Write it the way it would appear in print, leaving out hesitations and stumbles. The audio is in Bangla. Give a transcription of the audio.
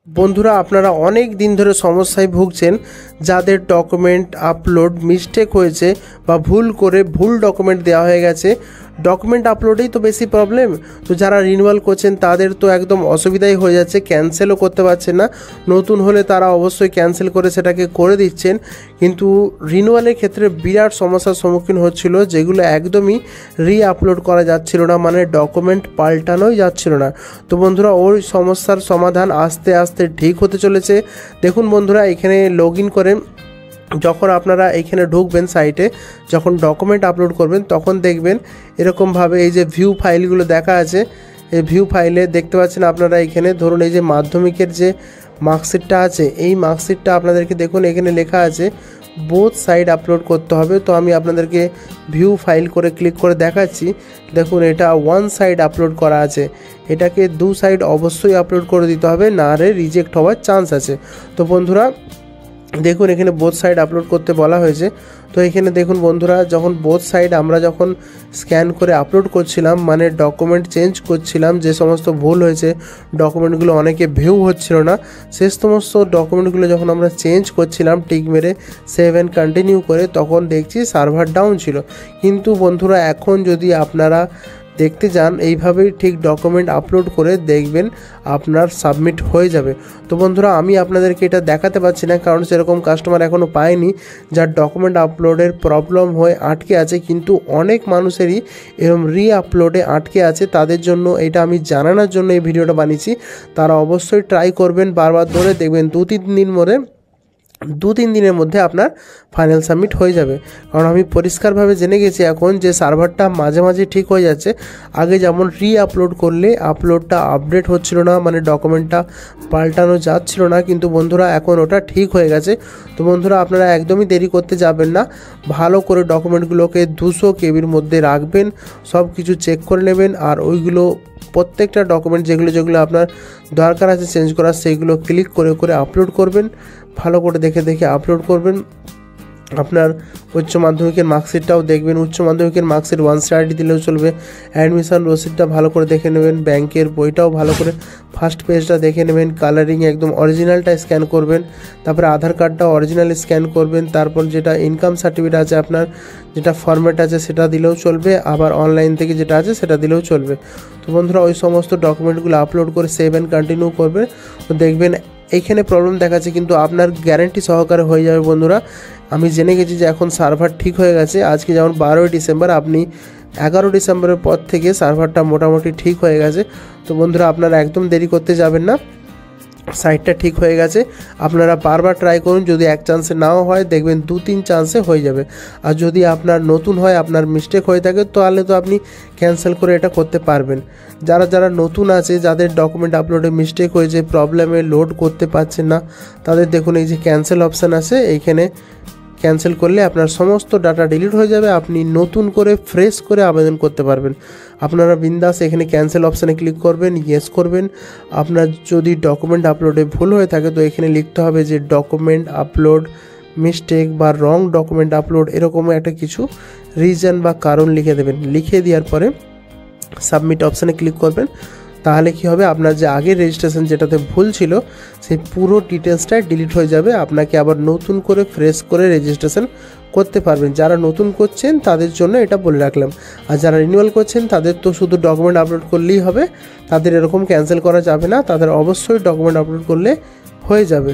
বন্ধুরা আপনারা অনেক দিন ধরে সমস্যায় ভুগছেন, যাদের ডকুমেন্ট আপলোড মিস্টেক হয়েছে বা ভুল করে ভুল ডকুমেন্ট দেওয়া হয়ে গেছে। ডকুমেন্ট আপলোডেই তো বেশি প্রবলেম। তো যারা রিনিউয়াল করছেন তাদের তো একদম অসুবিধাই হয়ে যাচ্ছে, ক্যান্সেলও করতে পারছেন না। নতুন হলে তারা অবশ্যই ক্যান্সেল করে সেটাকে করে দিচ্ছেন, কিন্তু রিনিউয়ালের ক্ষেত্রে বিরাট সমস্যার সম্মুখীন হচ্ছিল, যেগুলো একদমই আপলোড করা যাচ্ছিল না, মানে ডকুমেন্ট পাল্টানোই যাচ্ছিল না। তো বন্ধুরা ওই সমস্যার সমাধান আস্তে আস্তে ঠিক হতে চলেছে। দেখুন বন্ধুরা, এখানে লগ ইন করে যখন আপনারা এইখানে ঢুকবেন সাইটে, যখন ডকুমেন্ট আপলোড করবেন তখন দেখবেন এরকমভাবে এই যে ভিউ ফাইলগুলো দেখা আছে। এই ভিউ ফাইলে দেখতে পাচ্ছেন আপনারা, এখানে ধরুন এই যে মাধ্যমিকের যে মার্কশিটটা আছে, এই মার্কশিটটা আপনাদেরকে দেখুন এখানে লেখা আছে বোথ সাইড আপলোড করতে হবে। তো আমি আপনাদেরকে ভিউ ফাইল করে ক্লিক করে দেখাচ্ছি। দেখুন এটা ওয়ান সাইড আপলোড করা আছে, এটাকে দু সাইড অবশ্যই আপলোড করে দিতে হবে, না রে রিজেক্ট হওয়ার চান্স আছে। তো বন্ধুরা দেখুন এখানে বোথ সাইড আপলোড করতে বলা হয়েছে। তো এখানে দেখুন বন্ধুরা, যখন বোথ সাইড আমরা যখন স্ক্যান করে আপলোড করছিলাম, মানে ডকুমেন্ট চেঞ্জ করছিলাম, যে সমস্ত ভুল হয়েছে, ডকুমেন্টগুলো অনেকে ভিউ হচ্ছিল না, সে সমস্ত ডকুমেন্টগুলো যখন আমরা চেঞ্জ করছিলাম টিক মেরে সেভ অ্যান্ড কন্টিনিউ করে, তখন দেখছি সার্ভার ডাউন ছিল। কিন্তু বন্ধুরা এখন যদি আপনারা দেখতে যান, এইভাবেই ঠিক ডকুমেন্ট আপলোড করে দেখবেন আপনার সাবমিট হয়ে যাবে। তো বন্ধুরা আমি আপনাদেরকে এটা দেখাতে পারছি না, কারণ সেরকম কাস্টমার এখনও পায়নি যার ডকুমেন্ট আপলোডের প্রবলেম হয়ে আটকে আছে, কিন্তু অনেক মানুষেরই এরকম আপলোডে আটকে আছে। তাদের জন্য এটা আমি জানানোর জন্য এই ভিডিওটা বানিয়েছি। তারা অবশ্যই ট্রাই করবেন, বারবার ধরে দেখবেন দু তিন দিনের মধ্যে আপনার ফাইনাল সাবমিট হয়ে যাবে। কারণ আমি পরিষ্কারভাবে জেনে গেছি এখন যে সার্ভারটা মাঝে মাঝে ঠিক হয়ে যাচ্ছে। আগে যেমন আপলোড করলে আপলোডটা আপডেট হচ্ছিল না, মানে ডকুমেন্টটা পাল্টানো যাচ্ছিল না, কিন্তু বন্ধুরা এখন ওটা ঠিক হয়ে গেছে। তো বন্ধুরা আপনারা একদমই দেরি করতে যাবেন না, ভালো করে ডকুমেন্টগুলোকে 200 কেবির মধ্যে রাখবেন, সব কিছু চেক করে নেবেন, আর ওইগুলো প্রত্যেকটা ডকুমেন্ট যেগুলো আপনার দরকার আছে চেঞ্জ করার, সেইগুলো ক্লিক করে করে আপলোড করবেন, ভালো করে দেখে দেখে আপলোড করবেন। আপনার উচ্চ মাধ্যমিকের মার্কশিটটাও দেখবেন, উচ্চ মাধ্যমিকের মার্কশিট 1 স্টার দিলেও চলবে। অ্যাডমিশন রসিদটা ভালো করে দেখে নেবেন, ব্যাংকের বইটাও ভালো করে ফার্স্ট পেজটা দেখে নেবেন, কালারিং একদম অরিজিনালটা স্ক্যান করবেন, তারপরে আধার কার্ডটা অরিজিনাল স্ক্যান করবেন, তারপর যেটা ইনকাম সার্টিফিকেট আছে আপনার যেটা ফরম্যাট আছে সেটা দিলেও চলবে, আবার অনলাইন থেকে যেটা আছে সেটা দিলেও চলবে। তো বন্ধুরা ওই সমস্ত ডকুমেন্টগুলো আপলোড করে সেভ অ্যান্ড কন্টিনিউ করবে। তো দেখবেন এইখানে প্রবলেম দেখাচ্ছে, কিন্তু আপনার গ্যারেন্টি সহকারে হয়ে যাবে। বন্ধুরা আমি জেনে গেছি যে এখন সার্ভার ঠিক হয়ে গেছে। আজকে যেমন 12ই ডিসেম্বর, আপনি 11 ডিসেম্বরের পর থেকে সার্ভারটা মোটামুটি ঠিক হয়ে গেছে। তো বন্ধুরা আপনারা একদম দেরি করতে যাবেন না, সাইটটা ঠিক হয়ে গেছে। আপনারা বারবার ট্রাই করুন, যদি এক চান্সে নাও হয় দেখবেন 2-3 চান্সে হয়ে যাবে। আর যদি আপনার নতুন হয়, আপনার মিস্টেক হয়ে থাকে, তাহলে তো আপনি ক্যান্সেল করে এটা করতে পারবেন। যারা নতুন আছে, যাদের ডকুমেন্ট আপলোডে মিস্টেক হয়েছে, প্রবলেমে লোড করতে পারছেন না, তাদের দেখুন এই যে ক্যান্সেল অপশান আছে, এইখানে ক্যান্সেল করলে আপনার সমস্ত ডাটা ডিলিট হয়ে যাবে, আপনি নতুন করে ফ্রেশ করে আবেদন করতে পারবেন। আপনারা বিন্দাস এখানে ক্যান্সেল অপশানে ক্লিক করবেন, ইয়েস করবেন। আপনার যদি ডকুমেন্ট আপলোডে ভুল হয়ে থাকে, তো এখানে লিখতে হবে যে ডকুমেন্ট আপলোড মিস্টেক বা রং ডকুমেন্ট আপলোড, এরকম একটা কিছু রিজন বা কারণ লিখে দেবেন। লিখে দেওয়ার পরে সাবমিট অপশানে ক্লিক করবেন। তাহলে কি হবে, আপনার যে আগের রেজিস্ট্রেশন যেটাতে ভুল ছিল সেই পুরো ডিটেলসটাই ডিলিট হয়ে যাবে। আপনাকে আবার নতুন করে ফ্রেশ করে রেজিস্ট্রেশন করতে পারবেন। যারা নতুন করছেন তাদের জন্য এটা বলে রাখলাম, আর যারা রিনিউয়াল করছেন তাদের তো শুধু ডকুমেন্ট আপলোড করলেই হবে, তাদের এরকম ক্যান্সেল করা যাবে না, তাদের অবশ্যই ডকুমেন্ট আপলোড করলে হয়ে যাবে।